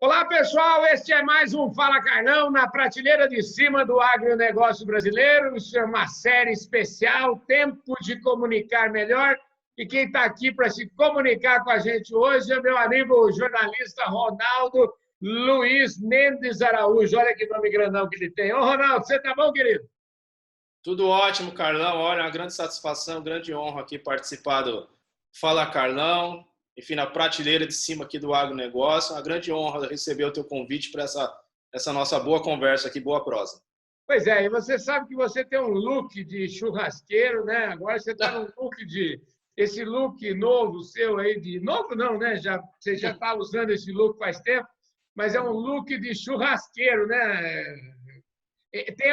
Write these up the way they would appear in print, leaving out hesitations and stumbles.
Olá, pessoal. Este é mais um Fala Carlão, na prateleira de cima do agronegócio brasileiro. Isso é uma série especial, Tempo de Comunicar Melhor. E quem está aqui para se comunicar com a gente hoje é meu amigo jornalista Ronaldo Luiz Mendes Araújo. Olha que nome grandão que ele tem. Ô, Ronaldo, você tá bom, querido? Tudo ótimo, Carlão. Olha, uma grande satisfação, grande honra aqui participar do Fala Carlão. Enfim, na prateleira de cima aqui do agronegócio. Uma grande honra receber o teu convite para essa nossa boa conversa aqui, boa prosa. Pois é, e você sabe que você tem um look de churrasqueiro, né? Agora você está num look de... Esse look novo seu aí, de novo não, né? Você já está usando esse look faz tempo, mas é um look de churrasqueiro, né? Tem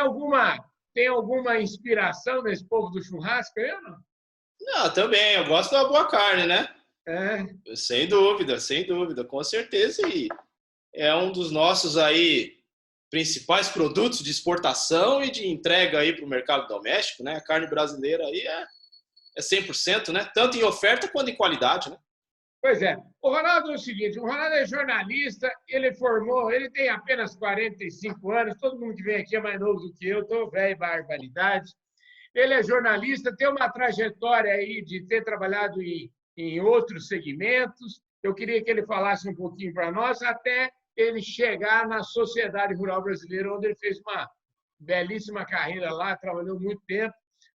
alguma inspiração nesse povo do churrasco aí ou não? Não, também. Eu gosto da boa carne, né? É. Sem dúvida, com certeza. E é um dos nossos aí principais produtos de exportação e de entrega aí para o mercado doméstico, né? A carne brasileira aí é 100%, né? Tanto em oferta quanto em qualidade, né? Pois é. O Ronaldo é o seguinte, o Ronaldo é jornalista, ele tem apenas 45 anos, todo mundo que vem aqui é mais novo do que eu, estou velho, barbaridade. Ele é jornalista, tem uma trajetória aí de ter trabalhado em outros segmentos. Eu queria que ele falasse um pouquinho para nós, até ele chegar na Sociedade Rural Brasileira, onde ele fez uma belíssima carreira lá, trabalhou muito tempo.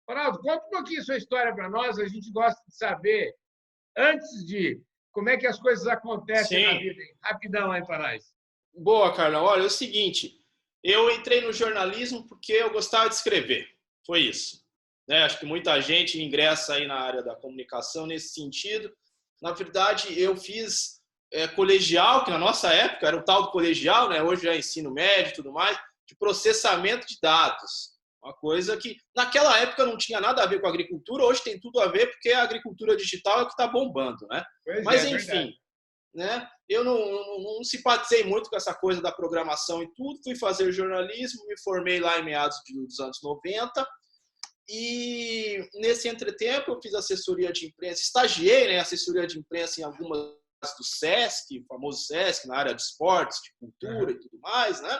Ronaldo, conta um pouquinho a sua história para nós, a gente gosta de saber, antes de como é que as coisas acontecem na vida. Rapidão aí para nós. Boa, Carlão. Olha, é o seguinte, eu entrei no jornalismo porque eu gostava de escrever, foi isso. Né? Acho que muita gente ingressa aí na área da comunicação nesse sentido. Na verdade, eu fiz colegial, que na nossa época era o tal do colegial, né? Hoje é ensino médio e tudo mais, de processamento de dados. Uma coisa que naquela época não tinha nada a ver com a agricultura, hoje tem tudo a ver porque a agricultura digital é o que está bombando, né? Mas, enfim, né? Eu não simpatizei muito com essa coisa da programação e tudo, fui fazer jornalismo, me formei lá em meados dos anos 90, e nesse entretempo eu fiz assessoria de imprensa, estagiei, né, assessoria de imprensa em algumas do SESC, o famoso SESC, na área de esportes, de cultura e tudo mais, né?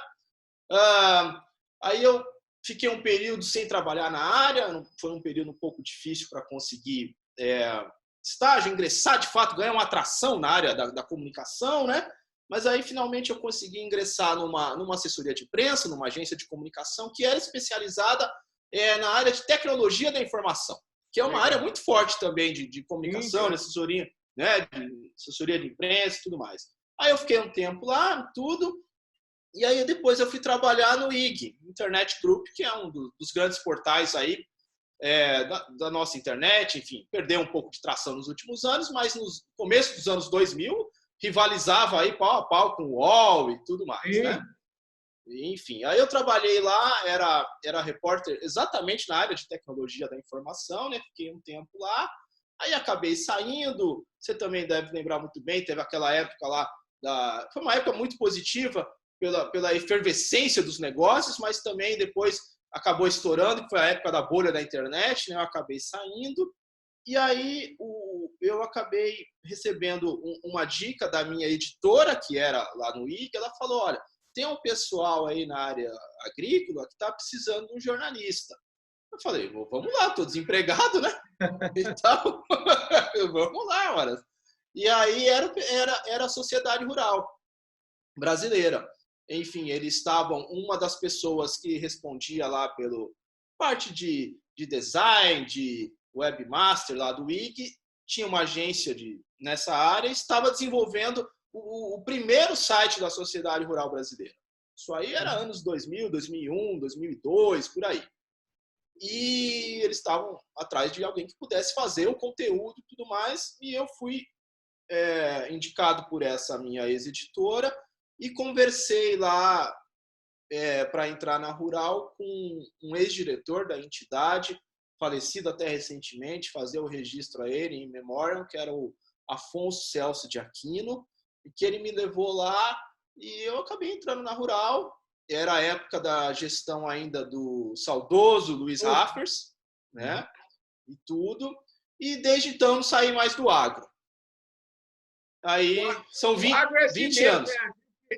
Aí eu fiquei um período sem trabalhar na área, foi um período um pouco difícil para conseguir estágio, ingressar, de fato, ganhar uma atração na área da comunicação, né? Mas aí, finalmente, eu consegui ingressar numa assessoria de imprensa, numa agência de comunicação que era especializada na área de tecnologia da informação, que é uma área muito forte também de comunicação, de assessoria, né? De assessoria de imprensa e tudo mais. Aí eu fiquei um tempo lá, tudo, e aí depois eu fui trabalhar no IG, Internet Group, que é um dos grandes portais aí da nossa internet, enfim, perdeu um pouco de tração nos últimos anos, mas no começo dos anos 2000 rivalizava aí pau a pau com o UOL e tudo mais, né? Enfim, aí eu trabalhei lá, era repórter exatamente na área de tecnologia da informação, né? Fiquei um tempo lá, aí acabei saindo. Você também deve lembrar muito bem, teve aquela época lá, foi uma época muito positiva pela efervescência dos negócios, mas também depois acabou estourando, que foi a época da bolha da internet, né? Eu acabei saindo, e aí eu acabei recebendo uma dica da minha editora, que era lá no IG, ela falou, olha, tem um pessoal aí na área agrícola que está precisando de um jornalista. Eu falei, vamos lá, estou desempregado, né? Então, vamos lá, mano. E aí era a Sociedade Rural Brasileira. Enfim, eles estavam, uma das pessoas que respondia lá pelo parte de design, de webmaster lá do IG, tinha uma agência nessa área e estava desenvolvendo o primeiro site da Sociedade Rural Brasileira. Isso aí era anos 2000, 2001, 2002, por aí. E eles estavam atrás de alguém que pudesse fazer o conteúdo e tudo mais, e eu fui indicado por essa minha ex-editora e conversei lá para entrar na Rural com um ex-diretor da entidade, falecido até recentemente, fazer o registro a ele em memória, que era o Afonso Celso de Aquino, e que ele me levou lá e eu acabei entrando na Rural. Era a época da gestão ainda do saudoso Luiz Raffers, né? E tudo. E desde então não saí mais do agro. Aí são 20 anos.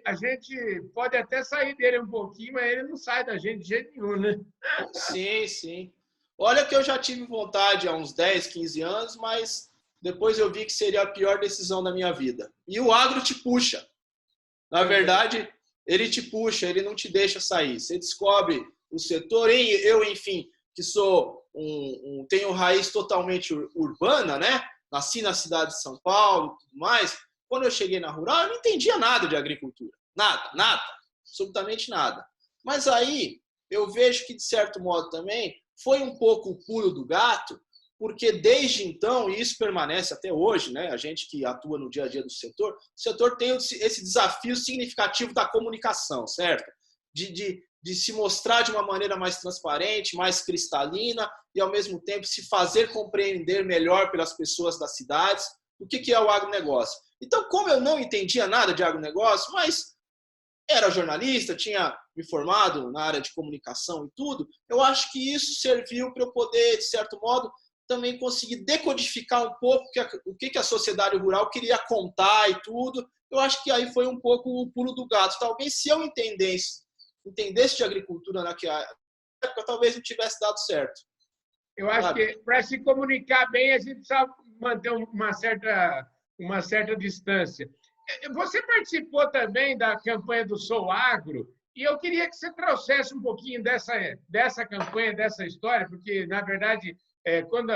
a gente pode até sair dele um pouquinho, mas ele não sai da gente de jeito nenhum, né? Sim, sim. Olha que eu já tive vontade há uns 10, 15 anos, mas depois eu vi que seria a pior decisão da minha vida. E o agro te puxa. Na verdade, ele te puxa, ele não te deixa sair. Você descobre o setor. Eu, enfim, que tenho raiz totalmente urbana, né? Nasci na cidade de São Paulo e tudo mais. Quando eu cheguei na rural, eu não entendia nada de agricultura. Nada, nada. Absolutamente nada. Mas aí eu vejo que, de certo modo também, foi um pouco o pulo do gato, porque desde então, e isso permanece até hoje, né? A gente que atua no dia a dia do setor, o setor tem esse desafio significativo da comunicação, certo? De se mostrar de uma maneira mais transparente, mais cristalina e, ao mesmo tempo, se fazer compreender melhor pelas pessoas das cidades o que é o agronegócio. Então, como eu não entendia nada de agronegócio, mas era jornalista, tinha me formado na área de comunicação e tudo, eu acho que isso serviu para eu poder, de certo modo, também conseguir decodificar um pouco o que a sociedade rural queria contar e tudo. Eu acho que aí foi um pouco o pulo do gato. Talvez se eu entendesse de agricultura naquela época, talvez não tivesse dado certo. Eu acho que para se comunicar bem, a gente precisa manter uma certa distância. Você participou também da campanha do Sou Agro, e eu queria que você trouxesse um pouquinho dessa campanha, dessa história, porque, na verdade, quando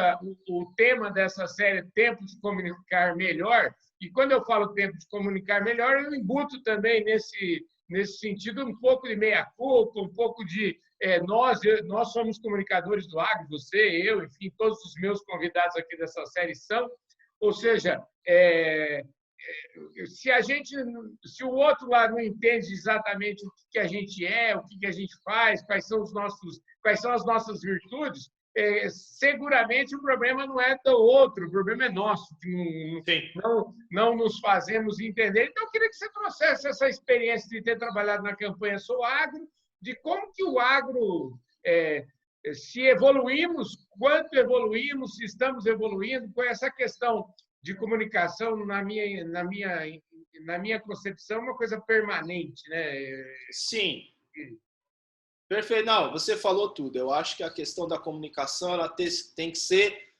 o tema dessa série é Tempo de Comunicar Melhor, e quando eu falo tempo de comunicar melhor, eu embuto também nesse sentido um pouco de meia-culpa, um pouco de nós somos comunicadores do agro, você, eu, enfim, todos os meus convidados aqui dessa série são, ou seja, se o outro lá não entende exatamente o que a gente é, o que a gente faz, quais são as nossas virtudes, seguramente o problema não é do outro, o problema é nosso, que não nos fazemos entender. Então, eu queria que você trouxesse essa experiência de ter trabalhado na campanha Sou Agro, de como que o agro, se evoluímos, quanto evoluímos, se estamos evoluindo, com essa questão de comunicação, na minha concepção, uma coisa permanente, né? Sim. Perfeito. Não, você falou tudo. Eu acho que a questão da comunicação ela tem que ser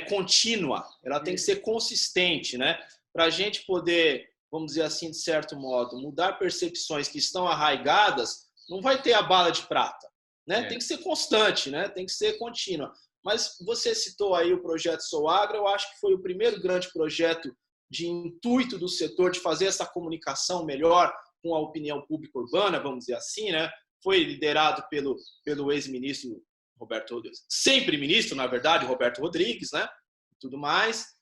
contínua, ela tem que ser consistente, né? Para a gente poder, vamos dizer assim, de certo modo, mudar percepções que estão arraigadas, não vai ter a bala de prata, né? Tem que ser constante, né? Tem que ser contínua. Mas você citou aí o projeto Sou Agro, eu acho que foi o primeiro grande projeto de intuito do setor de fazer essa comunicação melhor com a opinião pública urbana, vamos dizer assim, né? Foi liderado pelo ex-ministro Roberto Rodrigues, sempre ministro, na verdade, Roberto Rodrigues, né? Tudo mais.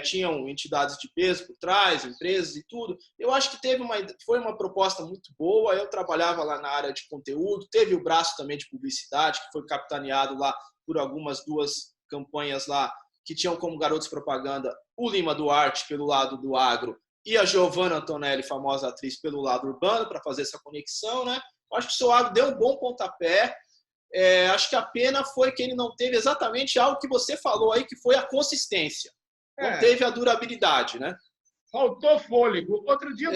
Tinham entidades de peso por trás, empresas e tudo. Eu acho que foi uma proposta muito boa. Eu trabalhava lá na área de conteúdo, teve o braço também de publicidade, que foi capitaneado lá por duas campanhas lá, que tinham como garotos propaganda o Lima Duarte, pelo lado do agro, e a Giovanna Antonelli, famosa atriz, pelo lado urbano, para fazer essa conexão, né? Eu acho que o Sou Agro deu um bom pontapé. Acho que a pena foi que ele não teve exatamente algo que você falou aí, que foi a consistência. Não teve a durabilidade, né? Faltou fôlego. Outro dia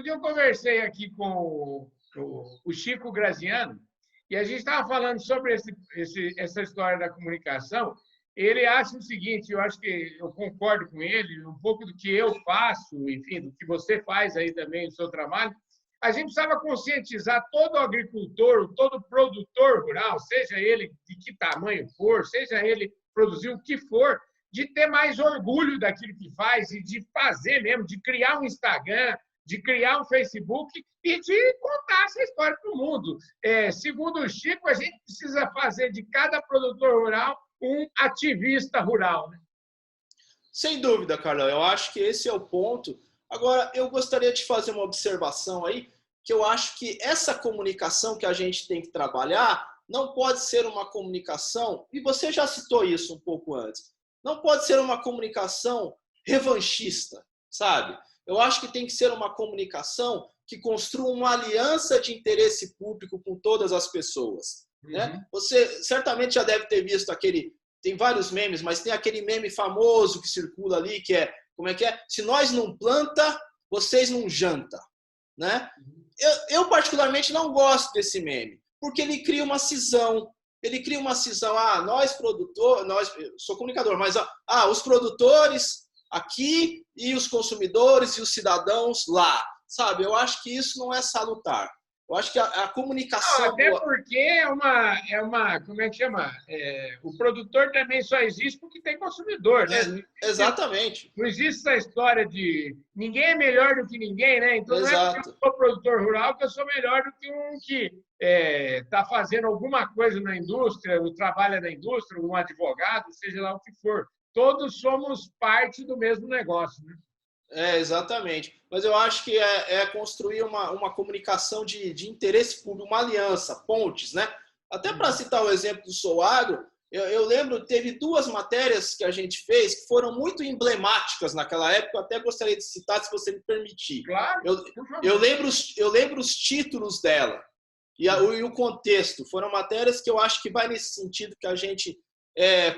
eu conversei aqui com o Chico Graziano, e a gente estava falando sobre essa história da comunicação. Ele acha o seguinte, eu acho que eu concordo com ele, um pouco do que eu faço, enfim, do que você faz aí também no seu trabalho. A gente precisava conscientizar todo agricultor, todo produtor rural, seja ele de que tamanho for, seja ele produzir o que for, de ter mais orgulho daquilo que faz e de fazer mesmo, de criar um Instagram, de criar um Facebook e de contar essa história para o mundo. Segundo o Chico, a gente precisa fazer de cada produtor rural um ativista rural, né? Sem dúvida, Carlão. Eu acho que esse é o ponto. Agora, eu gostaria de fazer uma observação aí, que eu acho que essa comunicação que a gente tem que trabalhar não pode ser uma comunicação, e você já citou isso um pouco antes, não pode ser uma comunicação revanchista, sabe? Eu acho que tem que ser uma comunicação que construa uma aliança de interesse público com todas as pessoas. Né? Você certamente já deve ter visto tem vários memes, mas tem aquele meme famoso que circula ali, que como é que é? Se nós não planta, vocês não jantam, né? Eu particularmente não gosto desse meme, porque ele cria uma cisão. Ele cria uma cisão, nós produtores, eu sou comunicador, mas os produtores aqui e os consumidores e os cidadãos lá, sabe? Eu acho que isso não é salutar. Eu acho que a comunicação... Não, até porque como é que chama? O produtor também só existe porque tem consumidor, né? Exatamente. Não existe essa história de ninguém é melhor do que ninguém, né? Então Exato. Não é porque eu sou produtor rural que eu sou melhor do que um que está fazendo alguma coisa na indústria, ou trabalha na indústria, um advogado, seja lá o que for. Todos somos parte do mesmo negócio, né? Exatamente. Mas eu acho que é construir uma comunicação de interesse público, uma aliança, pontes, né? Até para citar o exemplo do Sou Agro, eu lembro, teve 2 matérias que a gente fez que foram muito emblemáticas naquela época, eu até gostaria de citar, se você me permitir. Claro. Eu lembro os títulos dela e o contexto. Foram matérias que eu acho que vai nesse sentido que a gente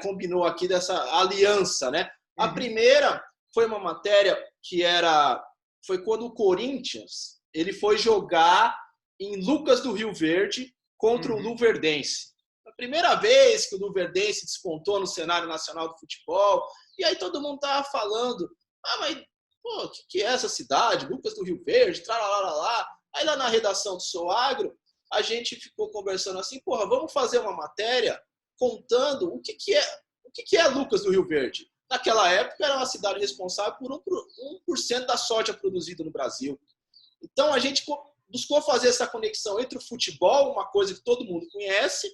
combinou aqui, dessa aliança, né? A primeira foi uma matéria que foi quando o Corinthians ele foi jogar em Lucas do Rio Verde contra o Luverdense. A primeira vez que o Luverdense despontou no cenário nacional do futebol, e aí todo mundo tava falando, mas o que é essa cidade? Lucas do Rio Verde, tralalá. Aí lá na redação do Sou Agro, a gente ficou conversando assim, vamos fazer uma matéria contando o que é Lucas do Rio Verde. Naquela época, era uma cidade responsável por 1% da soja produzida no Brasil. Então, a gente buscou fazer essa conexão entre o futebol, uma coisa que todo mundo conhece,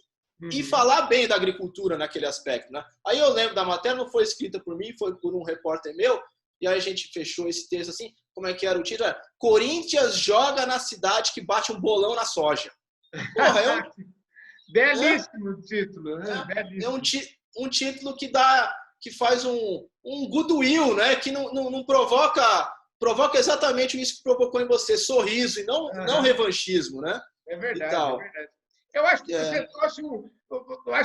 e falar bem da agricultura naquele aspecto, né? Aí eu lembro da matéria, não foi escrita por mim, foi por um repórter meu, e aí a gente fechou esse texto assim, como é que era o título? Corinthians joga na cidade que bate um bolão na soja. Porra, belíssimo título, né? Belíssimo. Um título que faz um goodwill, né? Que não provoca exatamente isso que provocou em você, sorriso, e não revanchismo, né? É verdade, é verdade. Eu acho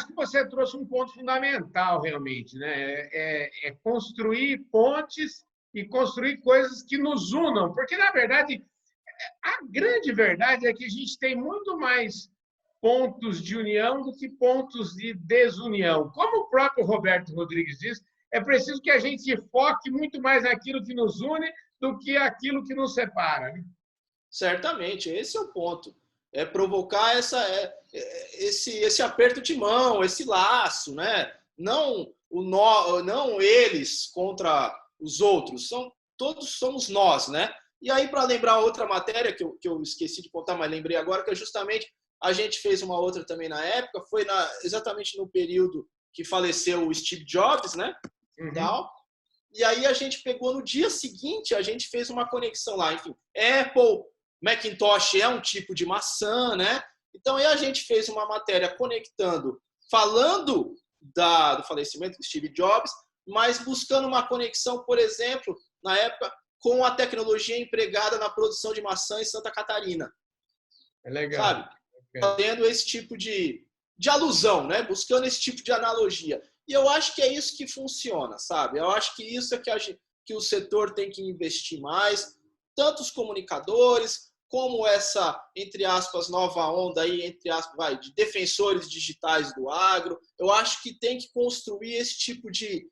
que você trouxe um ponto fundamental, realmente, né? É construir pontes e construir coisas que nos unam, porque, na verdade, a grande verdade é que a gente tem muito mais pontos de união do que pontos de desunião. Como o próprio Roberto Rodrigues diz, é preciso que a gente foque muito mais naquilo que nos une do que aquilo que nos separa. Certamente, esse é o ponto. É provocar esse aperto de mão, esse laço, né? Não eles contra os outros, todos somos nós, né? E aí, para lembrar outra matéria que eu esqueci de contar, mas lembrei agora, que é justamente a gente fez uma outra também na época, foi exatamente no período que faleceu o Steve Jobs, né? E aí a gente pegou no dia seguinte, a gente fez uma conexão lá, enfim, Apple, Macintosh é um tipo de maçã, né? Então aí a gente fez uma matéria falando do falecimento do Steve Jobs, mas buscando uma conexão, por exemplo, na época, com a tecnologia empregada na produção de maçã em Santa Catarina. É legal. Sabe? Fazendo esse tipo de alusão, né? Buscando esse tipo de analogia. E eu acho que é isso que funciona, sabe? Eu acho que isso é que o setor tem que investir mais, tanto os comunicadores, como essa, entre aspas, nova onda aí, entre aspas, de defensores digitais do agro. Eu acho que tem que construir esse tipo de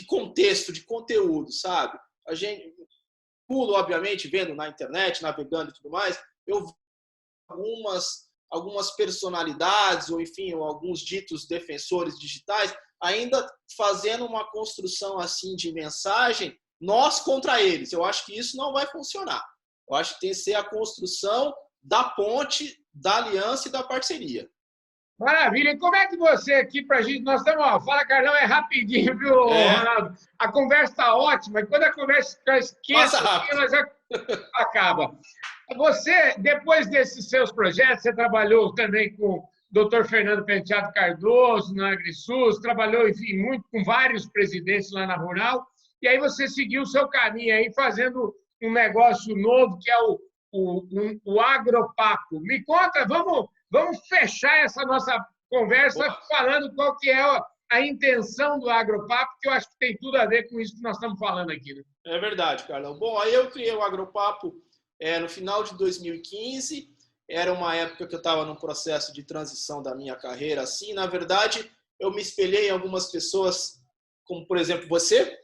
contexto, de conteúdo, sabe? A gente pulo, obviamente, vendo na internet, navegando e tudo mais, eu vi algumas personalidades, ou enfim, alguns ditos defensores digitais, ainda fazendo uma construção assim de mensagem, nós contra eles. Eu acho que isso não vai funcionar. Eu acho que tem que ser a construção da ponte, da aliança e da parceria. Maravilha. E como é que você aqui para a gente... Nós estamos... Fala, Carlão, é rapidinho, viu, Ronaldo? A conversa está ótima. E quando a conversa ficar esquenta, ela já acaba. Você, depois desses seus projetos, você trabalhou também com o Dr. Fernando Penteado Cardoso, na AgriSUS, trabalhou, enfim, muito com vários presidentes lá na Rural, e aí você seguiu o seu caminho aí, fazendo um negócio novo, que é o Agropapo. Me conta, vamos fechar essa nossa conversa falando qual que é a intenção do Agropapo, que eu acho que tem tudo a ver com isso que nós estamos falando aqui. Né? É verdade, Carlão. Bom, aí eu criei o Agropapo no final de 2015. Era uma época que eu estava num processo de transição da minha carreira. Assim, na verdade, eu me espelhei em algumas pessoas, como por exemplo você,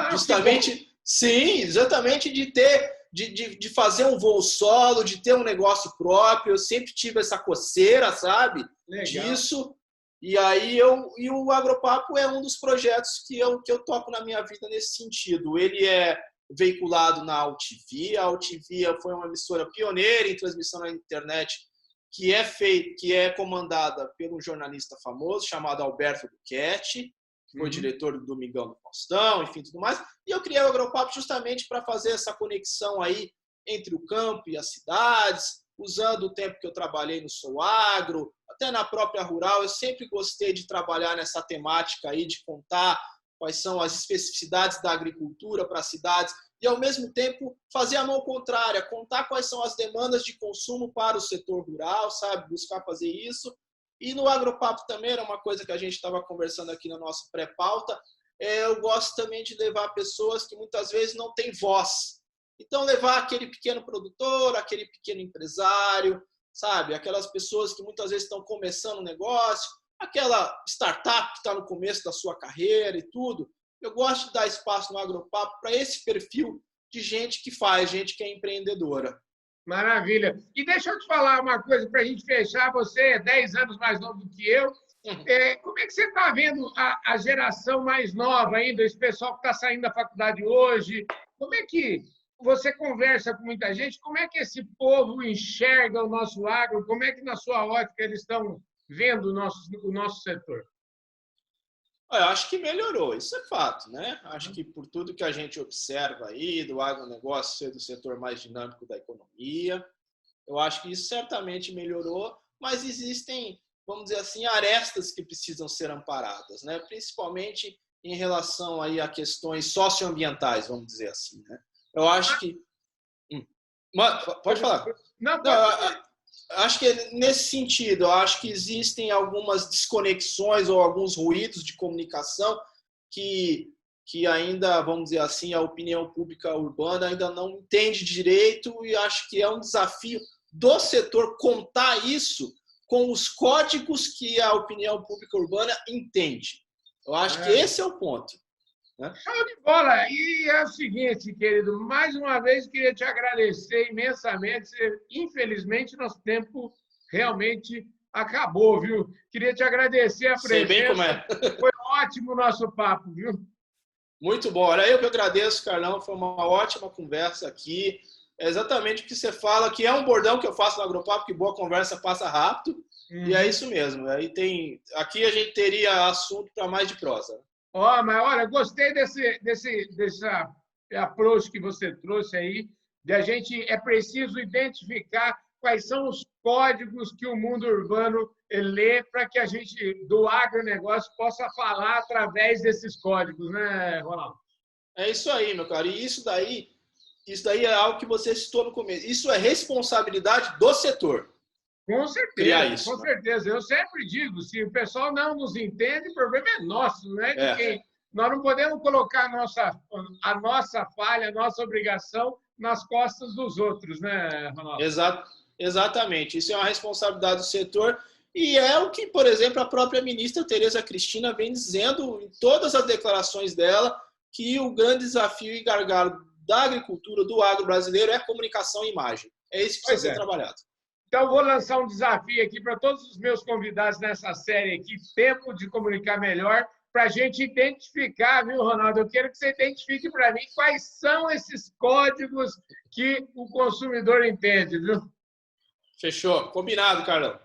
justamente, sim, exatamente de fazer um voo solo, de ter um negócio próprio. Eu sempre tive essa coceira, sabe? Legal. Disso. E aí o Agropapo é um dos projetos que eu toco na minha vida nesse sentido. Ele é veiculado na Altivia. A Altivia foi uma emissora pioneira em transmissão na internet que é comandada por um jornalista famoso chamado Alberto Duquetti, que foi diretor do Domingão do Faustão, enfim, tudo mais. E eu criei o Agropapo justamente para fazer essa conexão aí entre o campo e as cidades, usando o tempo que eu trabalhei no Sou Agro, até na própria Rural. Eu sempre gostei de trabalhar nessa temática aí, de contar quais são as especificidades da agricultura para as cidades e, ao mesmo tempo, fazer a mão contrária, contar quais são as demandas de consumo para o setor rural, sabe? Buscar fazer isso. E no Agropapo também era uma coisa que a gente estava conversando aqui na nossa pré-pauta. Eu gosto também de levar pessoas que muitas vezes não têm voz. Então, levar aquele pequeno produtor, aquele pequeno empresário, sabe? Aquelas pessoas que muitas vezes estão começando um negócio, aquela startup que está no começo da sua carreira e tudo. Eu gosto de dar espaço no Agropapo para esse perfil de gente que faz, gente que é empreendedora. Maravilha. E deixa eu te falar uma coisa para a gente fechar. Você é 10 anos mais novo do que eu. Como é que você está vendo a geração mais nova ainda, esse pessoal que está saindo da faculdade hoje? Como é que você conversa com muita gente? Como é que esse povo enxerga o nosso agro? Como é que, na sua ótica, eles estão vendo o nosso setor? Eu acho que melhorou, isso é fato, né? Acho que por tudo que a gente observa aí do agronegócio ser do setor mais dinâmico da economia, eu acho que isso certamente melhorou, mas existem, vamos dizer assim, arestas que precisam ser amparadas, né? Principalmente em relação aí a questões socioambientais, vamos dizer assim, né? Eu acho que... Pode falar. Não, pode falar. Acho que nesse sentido, eu acho que existem algumas desconexões ou alguns ruídos de comunicação que ainda, vamos dizer assim, a opinião pública urbana ainda não entende direito, e acho que é um desafio do setor contar isso com os códigos que a opinião pública urbana entende. Eu acho que esse é o ponto. Show de bola! E é o seguinte, querido, mais uma vez queria te agradecer imensamente. Infelizmente, nosso tempo realmente acabou, viu? Queria te agradecer a presença. Sei bem como é. Foi ótimo o nosso papo, viu? Muito bom. Olha, eu que agradeço, Carlão. Foi uma ótima conversa aqui. É exatamente o que você fala, que é um bordão que eu faço no Agropapo, que boa conversa passa rápido. E é isso mesmo. Aqui a gente teria assunto para mais de prosa. Mas olha, gostei dessa approach que você trouxe aí, de a gente é preciso identificar quais são os códigos que o mundo urbano lê para que a gente, do agronegócio, possa falar através desses códigos, né, Ronaldo? É isso aí, meu cara. E isso daí é algo que você citou no começo. Isso é responsabilidade do setor. Com certeza, isso, com certeza. Eu sempre digo, se o pessoal não nos entende, o problema é nosso, não é de quem. Nós não podemos colocar a nossa falha, a nossa obrigação nas costas dos outros, né, Ronaldo? Exatamente. Isso é uma responsabilidade do setor e é o que, por exemplo, a própria ministra Tereza Cristina vem dizendo em todas as declarações dela, que o grande desafio e gargalo da agricultura, do agro brasileiro, é comunicação e imagem. É isso que precisa ser trabalhado. Então, vou lançar um desafio aqui para todos os meus convidados nessa série aqui, Tempo de Comunicar Melhor, para a gente identificar, viu, Ronaldo? Eu quero que você identifique para mim quais são esses códigos que o consumidor entende, viu? Fechou. Combinado, Carlão.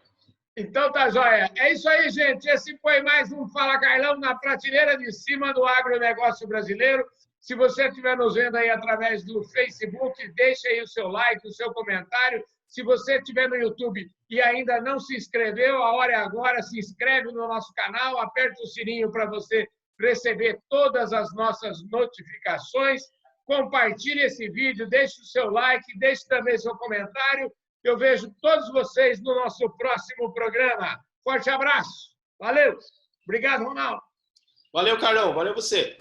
Então, tá joia. É isso aí, gente. Esse foi mais um Fala Carlão na prateleira de cima do agronegócio brasileiro. Se você estiver nos vendo aí através do Facebook, deixe aí o seu like, o seu comentário. Se você estiver no YouTube e ainda não se inscreveu, a hora é agora, se inscreve no nosso canal, aperta o sininho para você receber todas as nossas notificações. Compartilhe esse vídeo, deixe o seu like, deixe também seu comentário. Eu vejo todos vocês no nosso próximo programa. Forte abraço. Valeu. Obrigado, Ronaldo. Valeu, Carlão. Valeu você.